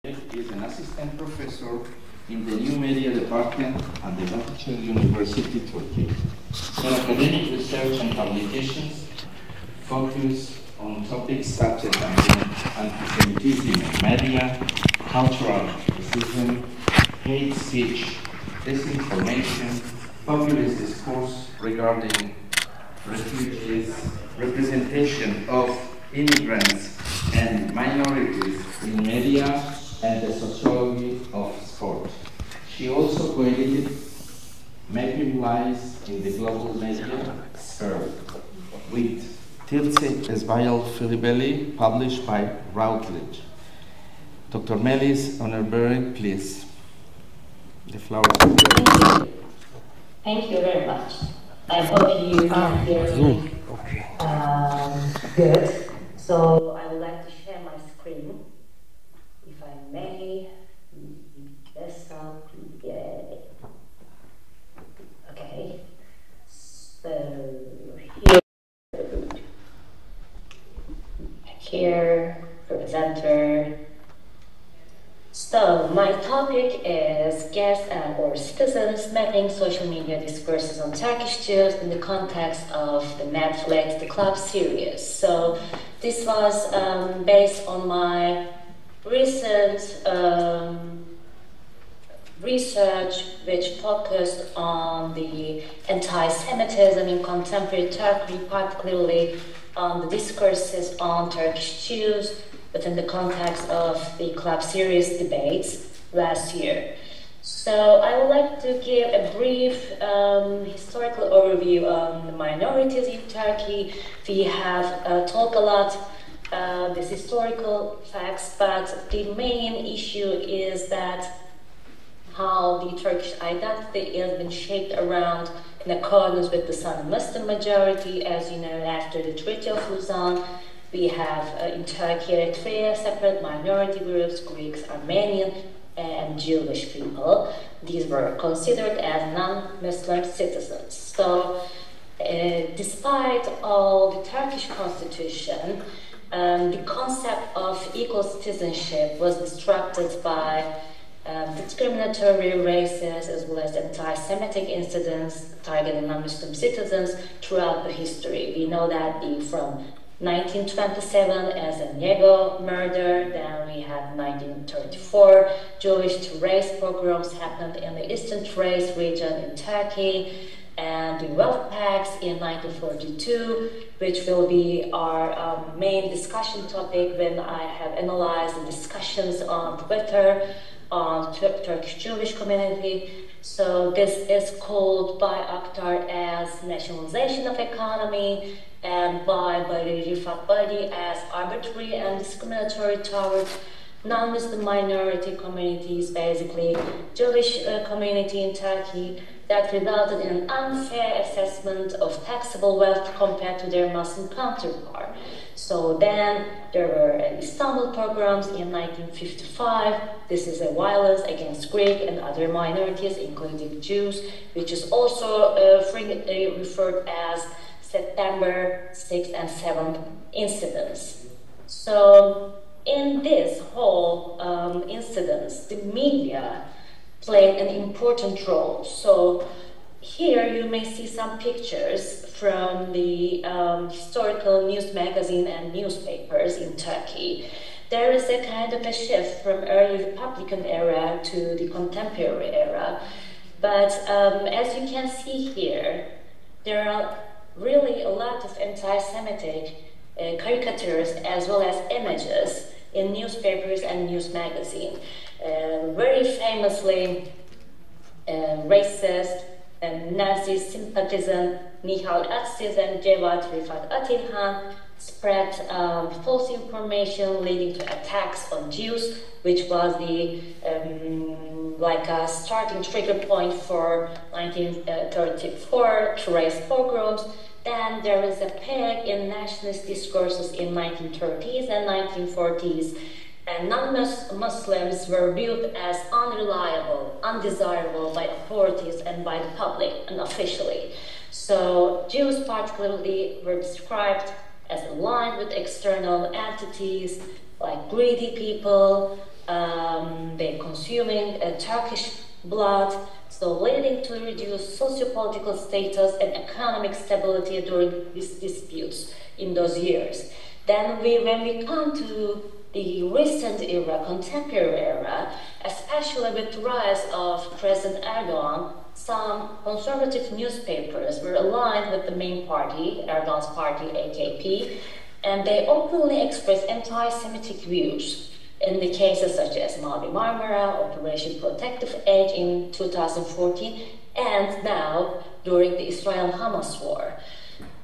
is an assistant professor in the new media department at the Bahcesehir University, Turkey. Her academic research and publications focus on topics such as anti-Semitism in media, cultural criticism, hate speech, disinformation, populist discourse regarding refugees, representation of immigrants and minorities in media, and the sociology of sport. She also co-edited Mapping Lies in the Global Media Sphere with Tirce Esmail Filibelli, published by Routledge. Dr. Melis, Öneren, please. The floor is yours. Thank you very much. I hope you can hear me good. So I would like to share my screen, if I may. This up, yay. Okay. So here, presenter. So my topic is guests or citizens mapping social media discourses on Turkish Jews in the context of the Netflix, the Club series. So this was based on my recent research which focused on the anti-Semitism in contemporary Turkey, particularly on the discourses on Turkish Jews within the context of the Club series debates last year. So I would like to give a brief historical overview on the minorities in Turkey. We have talked a lot these historical facts, but the main issue is that how the Turkish identity has been shaped around in accordance with the Sunni Muslim majority. As you know, after the Treaty of Lausanne, we have in Turkey 3 separate minority groups: Greeks, Armenian, and Jewish people. These were considered as non-Muslim citizens. So, despite all the Turkish constitution, the concept of equal citizenship was disrupted by discriminatory racist as well as anti-Semitic incidents targeting non-Muslim citizens throughout the history. We know that from 1927 as a Nego murder, then we had 1934 Jewish race pogroms happened in the Eastern Thrace region in Turkey, and the wealth pacts in 1942, which will be our main discussion topic when I have analyzed the discussions on Twitter on Turkish Jewish community. So this is called by Akhtar as nationalization of economy, and by Rifat Badi as arbitrary and discriminatory towards non-Muslim minority communities, basically Jewish community in Turkey, that resulted in an unfair assessment of taxable wealth compared to their Muslim counterpart. So then there were Istanbul pogroms in 1955. This is a violence against Greek and other minorities, including Jews, which is also frequently referred as September 6th and 7th incidents. So in this whole incidents, the media played an important role. So here you may see some pictures from the historical news magazine and newspapers in Turkey. There is a kind of a shift from early Republican era to the contemporary era. But as you can see here, there are really a lot of anti-Semitic caricatures as well as images in newspapers and news magazines. Very famously, racist and Nazi sympathisant Nihal Atsiz and Cevat Rifat Atilhan spread false information leading to attacks on Jews, which was the like a starting trigger point for 1934 race pogroms. Then there is a peak in nationalist discourses in 1930s and 1940s, and non-Muslims were viewed as unreliable, undesirable by authorities and by the public and officially. So Jews particularly were described as aligned with external entities like greedy people, they're consuming Turkish blood, so leading to reduced socio-political status and economic stability during these disputes in those years. Then when we come to the recent era, contemporary era, especially with the rise of President Erdogan, some conservative newspapers were aligned with the main party, Erdogan's party, AKP, and they openly expressed anti-Semitic views in the cases such as Mavi Marmara, Operation Protective Edge in 2014, and now during the Israel-Hamas war.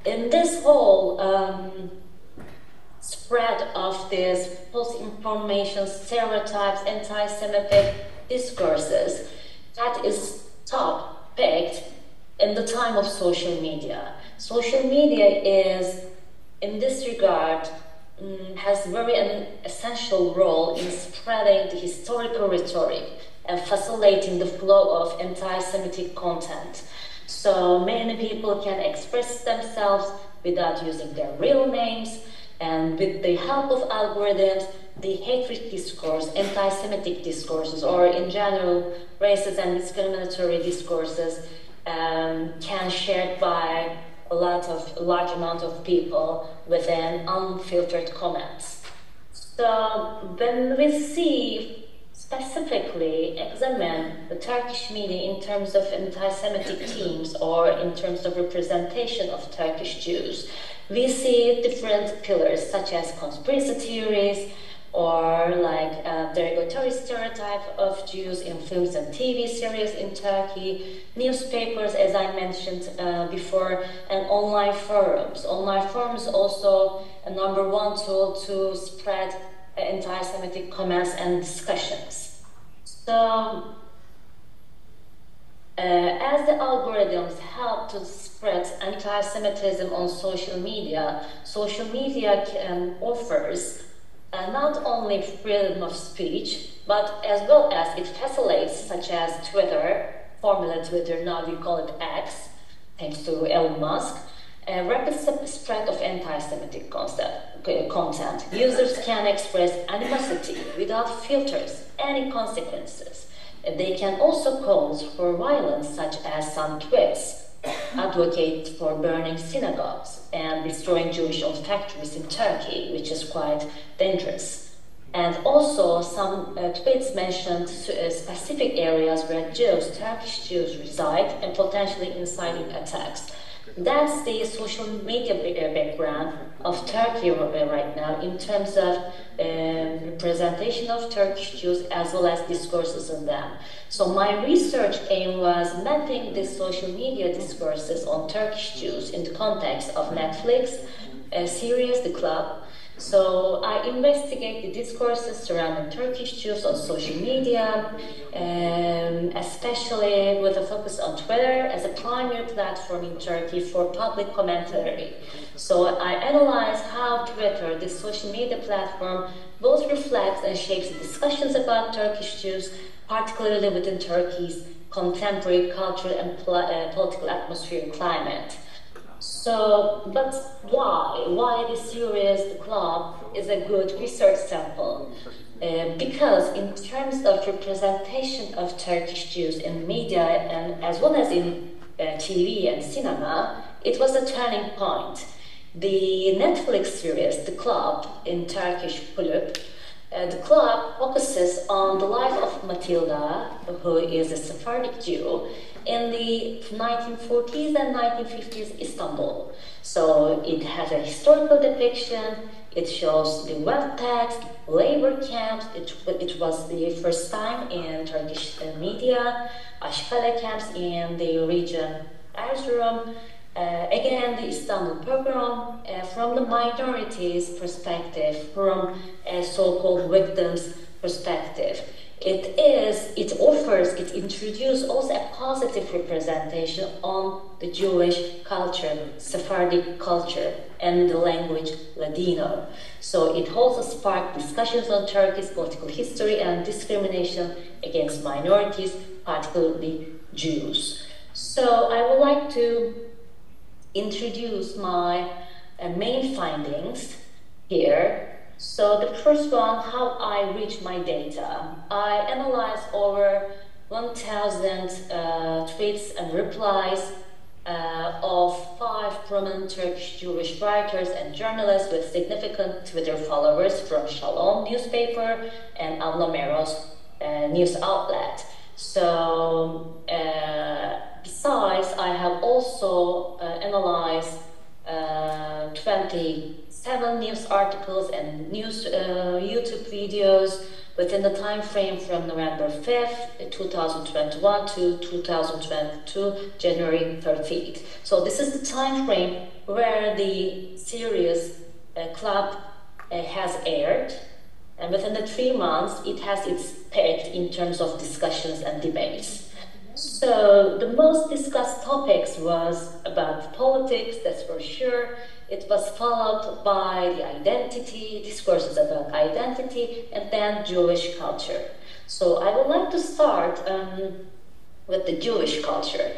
In this whole spread of these false information, stereotypes, anti-Semitic discourses, that is top-picked in the time of social media. Social media is, in this regard, has very an essential role in spreading the historical rhetoric and facilitating the flow of anti-Semitic content. So many people can express themselves without using their real names, and with the help of algorithms, the hatred discourse, anti-Semitic discourses, or in general, racist and discriminatory discourses can shared by a large amount of people within unfiltered comments. So when we see specifically examine the Turkish media in terms of anti-Semitic themes or in terms of representation of Turkish Jews, we see different pillars such as conspiracy theories or like derogatory stereotype of Jews in films and TV series in Turkey, newspapers, as I mentioned before, and online forums. Online forums also a number one tool to spread anti-Semitic comments and discussions. So, as the algorithms help to spread anti-Semitism on social media offers not only freedom of speech, but as well as it facilitates, such as Twitter, formerly Twitter, now we call it X, thanks to Elon Musk, a rapid spread of anti-Semitic content. Users can express animosity without filters, any consequences. They can also cause for violence, such as some tweets advocate for burning synagogues and destroying Jewish-owned factories in Turkey, which is quite dangerous. And also some tweets mentioned specific areas where Turkish Jews reside, and potentially inciting attacks. That's the social media background of Turkey right now in terms of representation of Turkish Jews as well as discourses on them. So my research aim was mapping the social media discourses on Turkish Jews in the context of Netflix series, The Club. So I investigate the discourses surrounding Turkish Jews on social media, especially with a focus on Twitter as a primary platform in Turkey for public commentary. So I analyze how Twitter, this social media platform, both reflects and shapes the discussions about Turkish Jews, particularly within Turkey's contemporary cultural and political atmosphere and climate. So, but why? Why this series, The Club, is a good research sample? Because in terms of representation of Turkish Jews in media and as well as in TV and cinema, it was a turning point. The Netflix series, The Club, in Turkish Kulüp, The Club focuses on the life of Matilda, who is a Sephardic Jew, in the 1940s and 1950s Istanbul. So it has a historical depiction, it shows the wealth tax, labor camps, it was the first time in Turkish media, Ashkale camps in the region Erzurum, again the Istanbul pogrom from the minorities perspective, from a so-called victims perspective. It introduces also a positive representation on the Jewish culture, Sephardic culture, and the language Ladino. So it also sparked discussions on Turkey's political history and discrimination against minorities, particularly Jews. So I would like to introduce my main findings here. So the first one, how I reach my data. I analyzed over 1,000 tweets and replies of 5 prominent Turkish Jewish writers and journalists with significant Twitter followers from Shalom newspaper and Aglomeros news outlet. So besides, I have also analyzed 27 news articles and news YouTube videos within the time frame from November 5th, 2021 to 2022, January 13th. So this is the time frame where the series Club has aired. And within the 3 months, it has its peak in terms of discussions and debates. So the most discussed topics was about politics, that's for sure. It was followed by the identity, discourses about identity, and then Jewish culture. So I would like to start with the Jewish culture.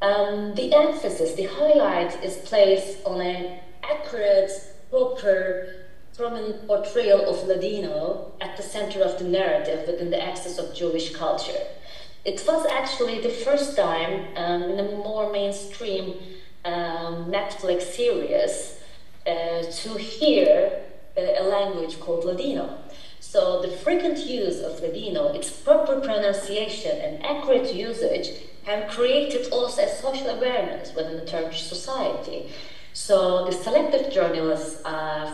The emphasis, the highlight is placed on an accurate, proper, prominent portrayal of Ladino at the center of the narrative within the axis of Jewish culture. It was actually the first time in a more mainstream Netflix series to hear a language called Ladino. So the frequent use of Ladino, its proper pronunciation and accurate usage have created also a social awareness within the Turkish society. So the selected journalists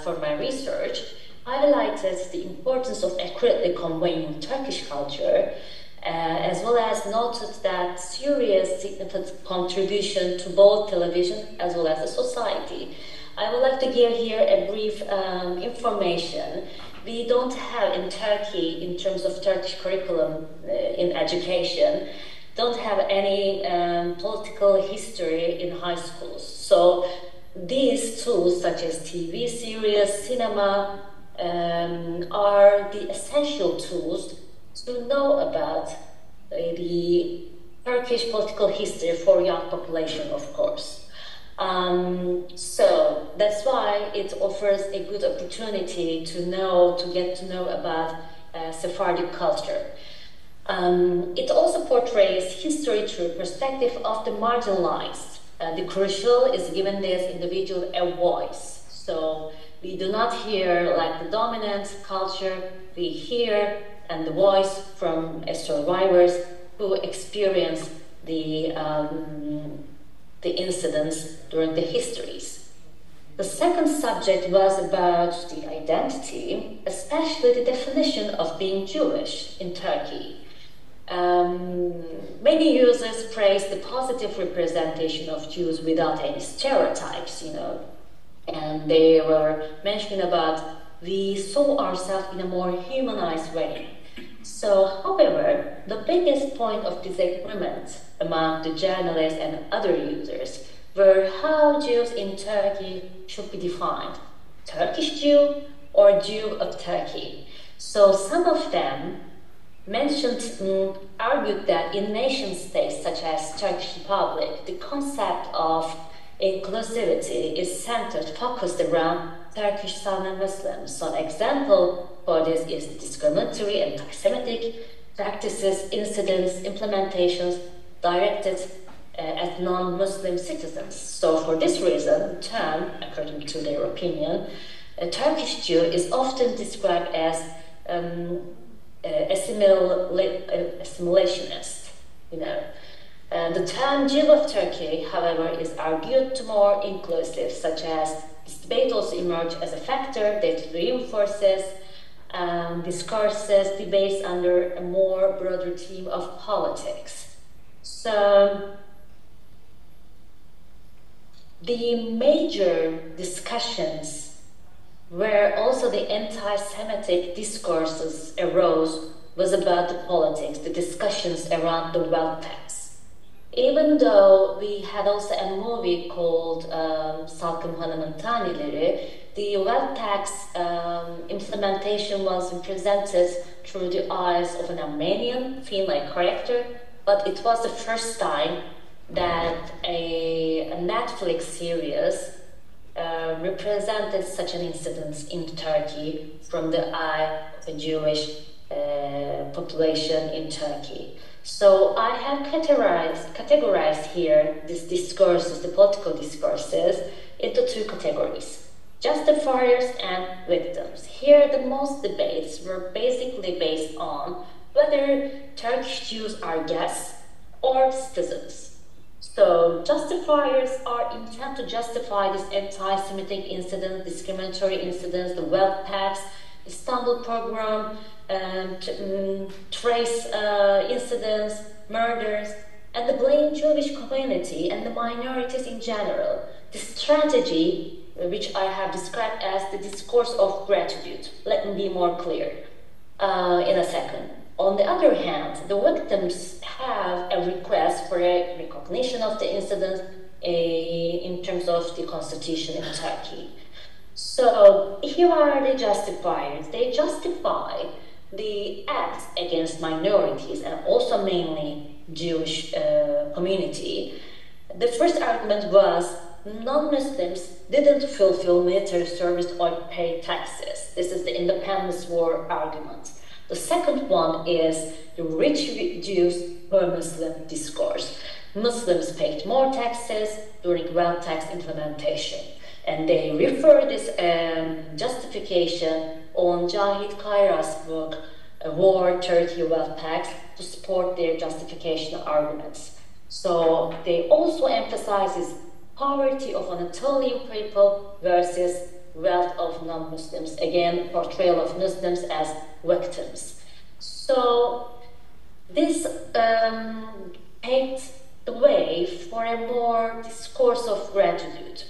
for my research highlighted the importance of accurately conveying Turkish culture, as well as noted that serious significant contribution to both television as well as the society. I would like to give here a brief information. We don't have in Turkey, in terms of Turkish curriculum in education, don't have any political history in high schools. So these tools, such as TV series, cinema, are the essential tools to know about the Turkish political history for young population, of course. So that's why it offers a good opportunity to get to know about Sephardic culture. It also portrays history through perspective of the marginalized. The crucial is given this individual a voice. So we do not hear like the dominant culture, we hear and the voice from survivors who experienced the incidents during the histories. The second subject was about the identity, especially the definition of being Jewish in Turkey. Many users praise the positive representation of Jews without any stereotypes, and they were mentioning about we saw ourselves in a more humanized way. So, however, the biggest point of disagreement among the journalists and other users were how Jews in Turkey should be defined, Turkish Jew or Jew of Turkey. So some of them argued that in nation states such as Turkish Republic, the concept of inclusivity is focused around Turkish Southern Muslims. So an example for this is discriminatory and anti-Semitic practices, incidents, implementations directed at non-Muslim citizens. So for this reason, the term, according to their opinion, a Turkish Jew is often described as assimilationist. The term Jew of Turkey, however, is argued to more inclusive, such as this debate also emerged as a factor that reinforces discourses, debates under a more broader theme of politics. So the major discussions where also the anti-Semitic discourses arose was about the politics, the discussions around the wealth tax. Even though we had also a movie called Salkım Hanım'ın Taneleri, the wealth tax implementation was presented through the eyes of an Armenian female character, but it was the first time that a Netflix series represented such an incident in Turkey from the eye of a Jewish population in Turkey. So I have categorized here these discourses, the political discourses, into two categories: justifiers and victims. Here, the most debates were basically based on whether Turkish Jews are guests or citizens. So justifiers are intent to justify this anti-Semitic incident, discriminatory incidents, the wealth tax, Istanbul pogrom, trace incidents, murders, and the blame Jewish community and the minorities in general. The strategy, which I have described as the discourse of gratitude. Let me be more clear in a second. On the other hand, the victims have a request for a recognition of the incident in terms of the constitution in Turkey. So here are the justifiers. They justify the acts against minorities and also mainly Jewish community. The first argument was non-Muslims didn't fulfill military service or pay taxes. This is the independence war argument. The second one is the rich Jews per Muslim discourse. Muslims paid more taxes during wealth tax implementation. And they refer this justification on Cahit Kayra's book, War, Turkey, Wealth Tax, to support their justification arguments. So they also emphasize poverty of Anatolian people versus wealth of non-Muslims. Again, portrayal of Muslims as victims. So this paved the way for a more discourse of gratitude.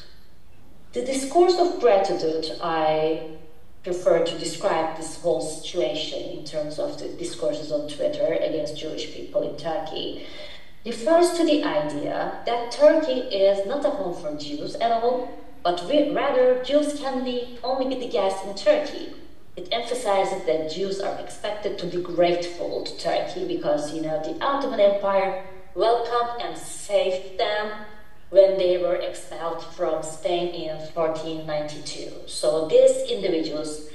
The discourse of gratitude, I prefer to describe this whole situation in terms of the discourses on Twitter against Jewish people in Turkey, refers to the idea that Turkey is not a home for Jews at all, but rather Jews can only be the guests in Turkey. It emphasizes that Jews are expected to be grateful to Turkey because, the Ottoman Empire welcomed and saved them when they were expelled from Spain in 1492. So these individuals,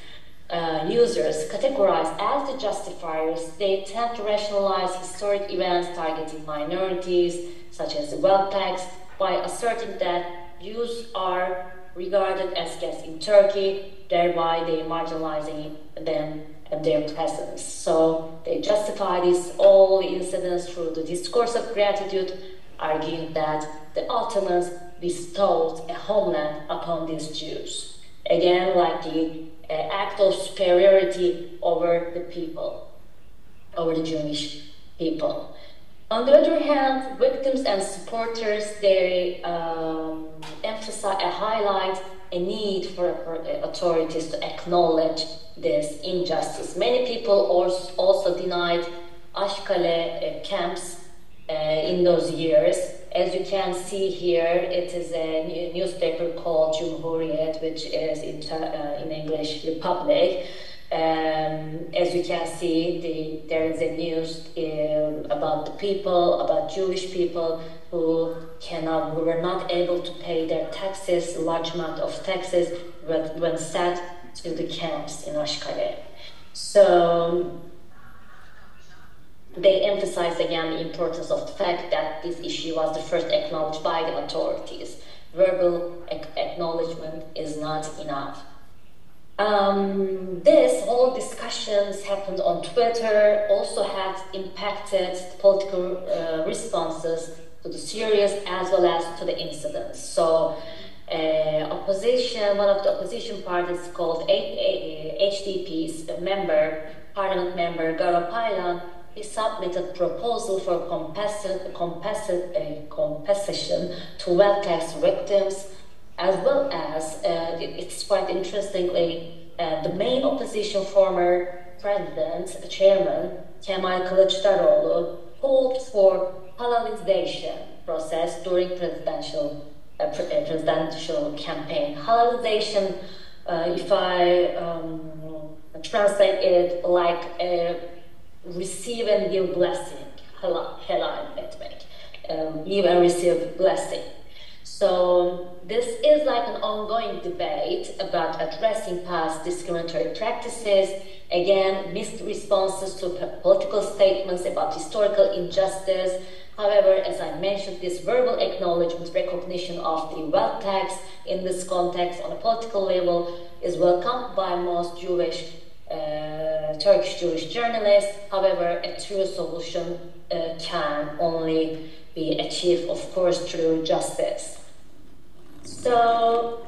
users categorized as the justifiers, they tend to rationalize historic events targeting minorities, such as the wealth tax, by asserting that Jews are regarded as guests in Turkey, thereby they marginalizing them and their presence. So they justify all incidents through the discourse of gratitude, arguing that the Ottomans bestowed a homeland upon these Jews. Again, like the act of superiority over the people, over the Jewish people. On the other hand, victims and supporters, they highlight a need for authorities to acknowledge this injustice. Many people also denied Ashkale camps in those years. As you can see here, it is a newspaper called Cumhuriyet, which is in English, Republic. As you can see, there is a news about the people, about Jewish people who were not able to pay their taxes, large amount of taxes, when sent to the camps in Ashkale. So they emphasized again the importance of the fact that this issue was the first acknowledged by the authorities. Verbal acknowledgement is not enough. This whole discussions happened on Twitter, also had impacted political responses to the Syrians as well as to the incidents. So one of the opposition parties called HDP's parliament member Garo Paylan, he submitted proposal for compensation to wealth tax victims, as well as, it's quite interestingly, the main opposition former chairman, Kemal Kılıçdaroğlu, called for halalization process during presidential campaign. Halalization, if I translate it like receive and give blessing, helal etmek, give and receive blessing. So this is like an ongoing debate about addressing past discriminatory practices, again, mixed responses to political statements about historical injustice. However, as I mentioned, this verbal acknowledgement, recognition of the wealth tax in this context on a political level is welcomed by most Turkish Jewish journalists. However, a true solution can only be achieved, of course, through justice. So,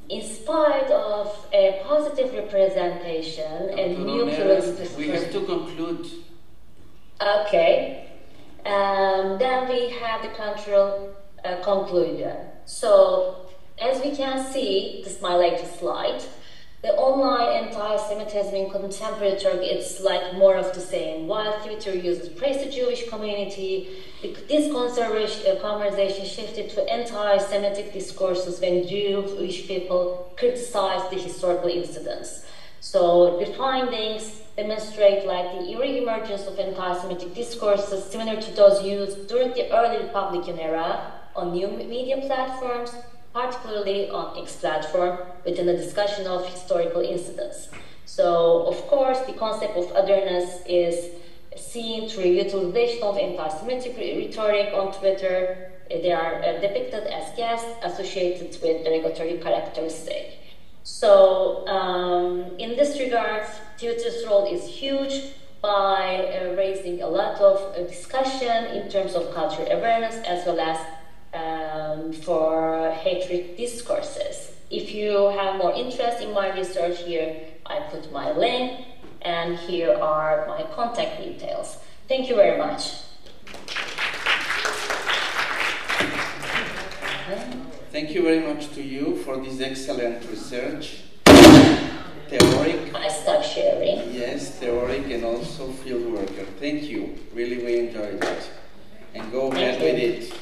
in spite of a positive representation and new pluralistic... We have to conclude. Okay. Then we have the cultural conclusion. So, as we can see, this is my latest slide. The online anti-Semitism in contemporary Turkey, it's like more of the same. While Twitter uses praise the Jewish community, this conversation shifted to anti-Semitic discourses when Jewish people criticize the historical incidents. So the findings demonstrate like the re-emergence of anti-Semitic discourses similar to those used during the early Republican era on new media platforms, particularly on X platform, within the discussion of historical incidents. So, of course, the concept of otherness is seen through utilization of anti-Semitic rhetoric on Twitter. They are depicted as guests associated with derogatory characteristics. So, in this regard, Twitter's role is huge by raising a lot of discussion in terms of cultural awareness as well as for hatred discourses. If you have more interest in my research, here I put my link, and here are my contact details. Thank you very much. Thank you very much to you for this excellent research. Theoric. I stop sharing. Yes, theoric and also field worker. Thank you. Really, we enjoyed it. And go ahead with it.